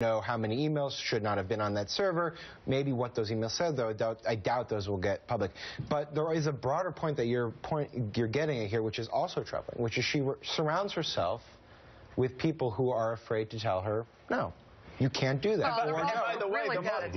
know how many emails should not have been on that server, maybe what those emails said, though I doubt those will get public. But there is a broader point that you're getting at here, which is also troubling, which is she surrounds herself with people who are afraid to tell her no. You can't do that. Well, and by the way,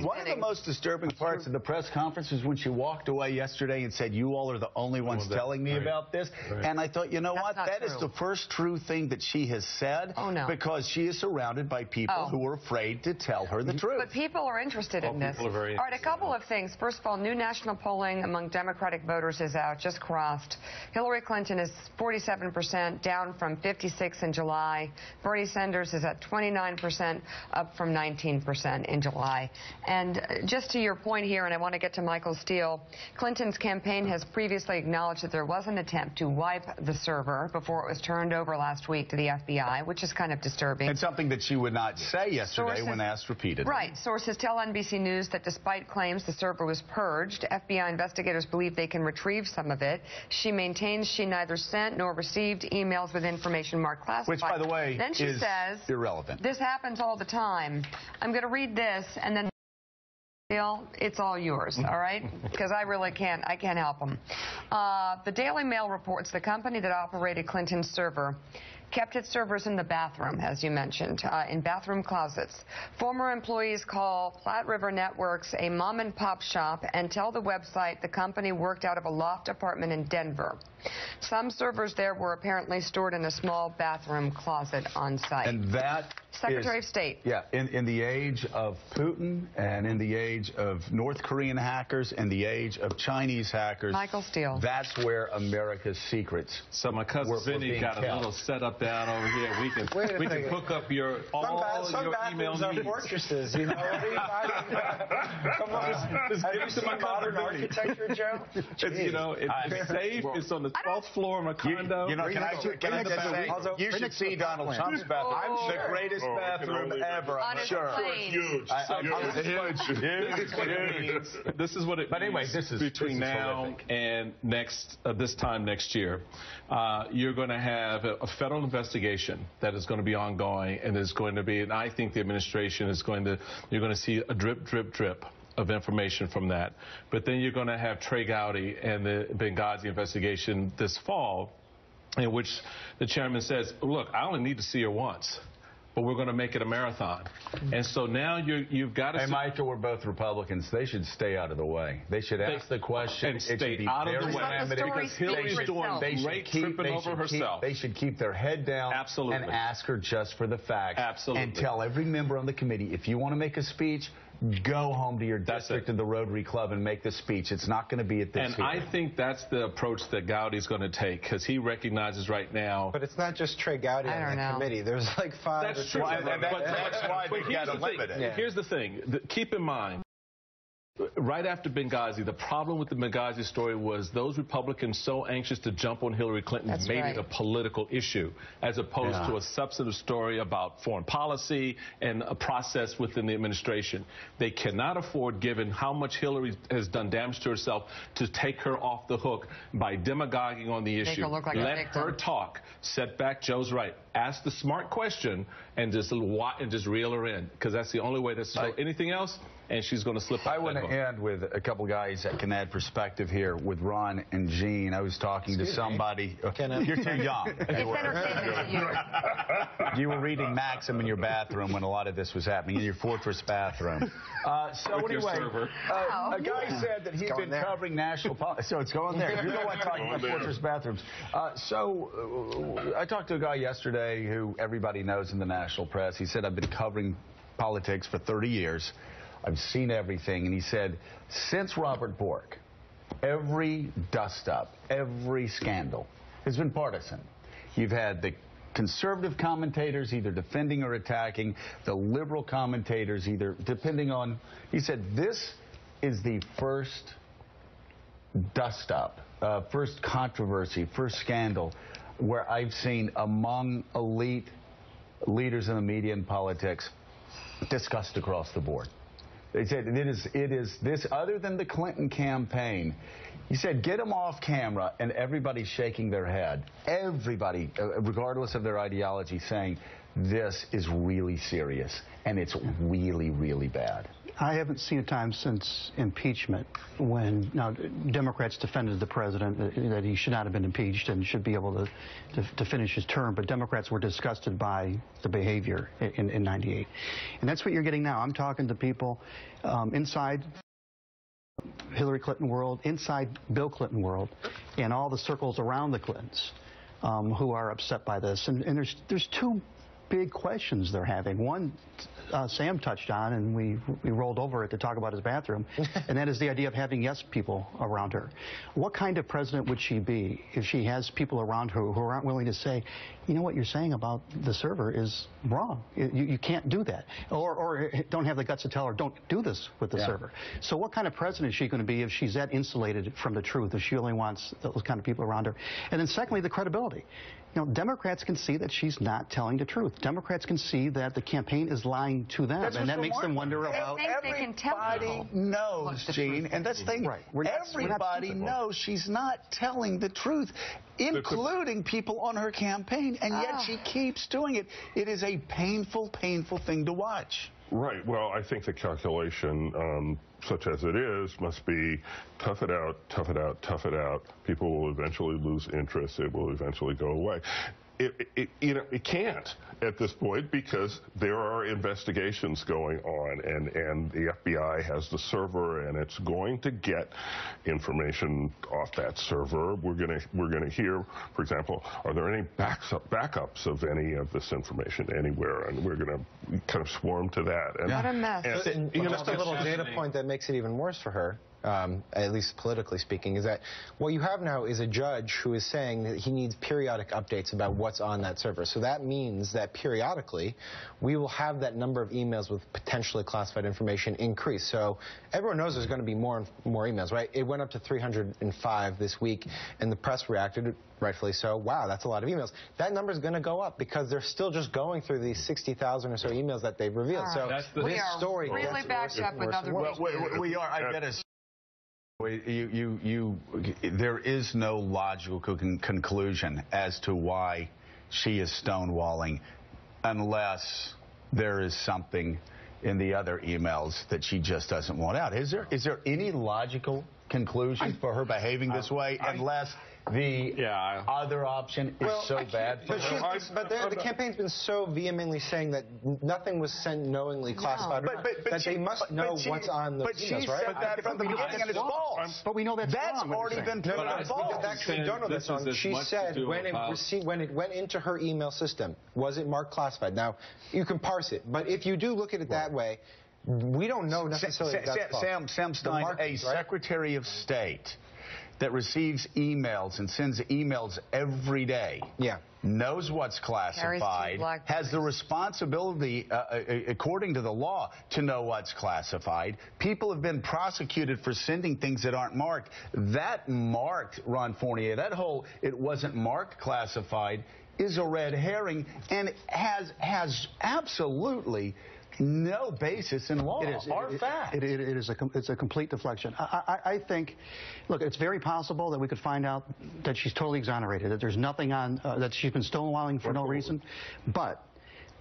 one of the most disturbing parts of the press conference was when she walked away yesterday and said, you all are the only ones telling me about this. Right. And I thought, you know what? That is the first true thing that she has said. Oh, no. Because she is surrounded by people who are afraid to tell her the truth. But people are interested in this. All right, a couple of things. First of all, new national polling among Democratic voters is out, just crossed. Hillary Clinton is 47%, down from 56% in July. Bernie Sanders is at 29%, up from 19% in July. And just to your point here, and I want to get to Michael Steele, Clinton's campaign has previously acknowledged that there was an attempt to wipe the server before it was turned over last week to the FBI, which is kind of disturbing. And something that she would not say yesterday when asked repeatedly. Right. Sources tell NBC News that despite claims the server was purged, FBI investigators believe they can retrieve some of it. She maintains she neither sent nor received emails with information marked classified. Which, by the way, then she says, irrelevant. This happens all the time. I'm going to read this, and then it's all yours, all right? Because I can't help them. The Daily Mail reports the company that operated Clinton's server kept its servers in the bathroom, as you mentioned, in bathroom closets. Former employees call Platte River Networks a mom-and-pop shop and tell the website the company worked out of a loft apartment in Denver. Some servers there were apparently stored in a small bathroom closet on site. And that Secretary of State. Yeah, in the age of Putin and in the age of North Korean hackers and the age of Chinese hackers, Michael Steele. That's where America's secrets. So my cousin Vinny got a little setup down over here. We can hook up your email needs. Are fortresses, you know. Come on, have you seen modern architecture, Joe? It's safe. It's on the 12th floor of my condo. Can I just say, you should see Donald Trump's bathroom. I'm the greatest bathroom ever. I'm sure. Huge. This is what it means. But anyway, this is between now and this time next year. You're going to have a federal investigation that is going to be ongoing, and is going to be, and I think the administration is going to, you're going to see a drip, drip, drip of information from that. But then you're going to have Trey Gowdy and the Benghazi investigation this fall, in which the chairman says, look, I only need to see her once, but we're going to make it a marathon. And so now you've got to... Hey, Michael, we're both Republicans. They should stay out of the way. They should ask the question. And stay out of the way. Because Hillary's doing great tripping over herself. They should keep their head down and ask her just for the facts. Absolutely. And tell every member on the committee, if you want to make a speech, go home to your district and the Rotary Club and make the speech. It's not going to be at this And I think that's the approach that Gowdy's going to take, because he recognizes right now... But it's not just Trey Gowdy on the committee. There's like 5 or 6 of them. That's why they got to limit it. Here's the thing. Keep in mind, right after Benghazi, the problem with the Benghazi story was those Republicans so anxious to jump on Hillary Clinton made it a political issue, as opposed to a substantive story about foreign policy and a process within the administration. They cannot afford, given how much Hillary has done damage to herself, to take her off the hook by demagoguing on the issue. Let her talk. Set back. Joe's right. Ask the smart question and just reel her in, because that's the only way to show anything else, and she's going to slip up. I want to end with a couple guys that can add perspective here with Ron and Gene. I was talking to somebody. You're too young. You were reading Maxim in your bathroom when a lot of this was happening, in your fortress bathroom. So anyway, a guy said that he'd been covering national politics. So it's going there. You're the one talking about fortress bathrooms. So I talked to a guy yesterday who everybody knows in the national press. He said, I've been covering politics for 30 years. I've seen everything. And he said, since Robert Bork, every dust-up, every scandal has been partisan. You've had the conservative commentators either defending or attacking, the liberal commentators either depending on... He said, this is the first dust-up, first controversy, first scandal where I've seen among elite leaders in the media and politics disgust across the board. They said it is this, other than the Clinton campaign. He said, get them off camera, and everybody's shaking their head. Everybody, regardless of their ideology, saying this is really serious, and it's really, really bad. I haven't seen a time since impeachment when Democrats defended the president that he should not have been impeached and should be able to finish his term, but Democrats were disgusted by the behavior in '98. And that's what you're getting now. I'm talking to people inside Hillary Clinton world, inside Bill Clinton world, and all the circles around the Clintons who are upset by this. And there's two big questions they're having. One, Sam touched on, and we rolled over it to talk about his bathroom, and that is the idea of having yes people around her. What kind of president would she be if she has people around her who aren't willing to say, you know, what you're saying about the server is wrong. You can't do that. Or don't have the guts to tell her, don't do this with the server. So what kind of president is she going to be if she's that insulated from the truth, if she only wants those kind of people around her? And then secondly, the credibility. You know, Democrats can see that she's not telling the truth. Democrats can see that the campaign is lying to them, and that makes them wonder about... Everybody knows, Gene, and that's the thing. Right. Everybody knows she's not telling the truth, including people on her campaign, and yet she keeps doing it. It is a painful, painful thing to watch. Right. Well, I think the calculation, such as it is, must be tough it out, tough it out, tough it out. People will eventually lose interest. It will eventually go away. It can't at this point because there are investigations going on, and the FBI has the server, and it's going to get information off that server. We're gonna hear, for example, are there any backups of any of this information anywhere? And we're gonna kind of swarm to that. And, what a mess. Just a little data point that makes it even worse for her. At least politically speaking, is that what you have now is a judge who is saying that he needs periodic updates about what's on that server. So that means that periodically we will have that number of emails with potentially classified information increase. So everyone knows there's going to be more and more emails, right? It went up to 305 this week, and the press reacted, rightfully so. Wow, that's a lot of emails. That number is going to go up because they're still just going through these 60,000 or so emails that they've revealed. So this story really backed up with other we are. I get it. There is no logical conclusion as to why she is stonewalling unless there is something in the other emails that she just doesn't want out. Is there any logical conclusion for her behaving this way unless the other option is so bad for her? But the campaign's been so vehemently saying that nothing was sent knowingly classified, that they must know what's on the emails, right? But she said that from the beginning, and it's false. But we know that's already been proven false. We actually don't know that's wrong. She said when it went into her email system, was it marked classified? Now, you can parse it, but if you do look at it that way, we don't know necessarily that's false. Sam Stein, a Secretary of State that receives emails and sends emails every day, knows what's classified, has the responsibility, according to the law, to know what's classified. People have been prosecuted for sending things that aren't marked. That marked, Ron Fournier, that whole it wasn't marked classified is a red herring and has absolutely no basis in law or fact. It's a complete deflection. I think, look, it's very possible that we could find out that she's totally exonerated, that there's nothing on, that she's been stonewalling for no reason. But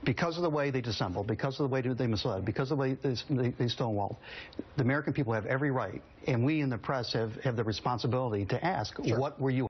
because of the way they dissembled, because of the way they misled, because of the way they stonewalled, the American people have every right, and we in the press have the responsibility to ask, what were you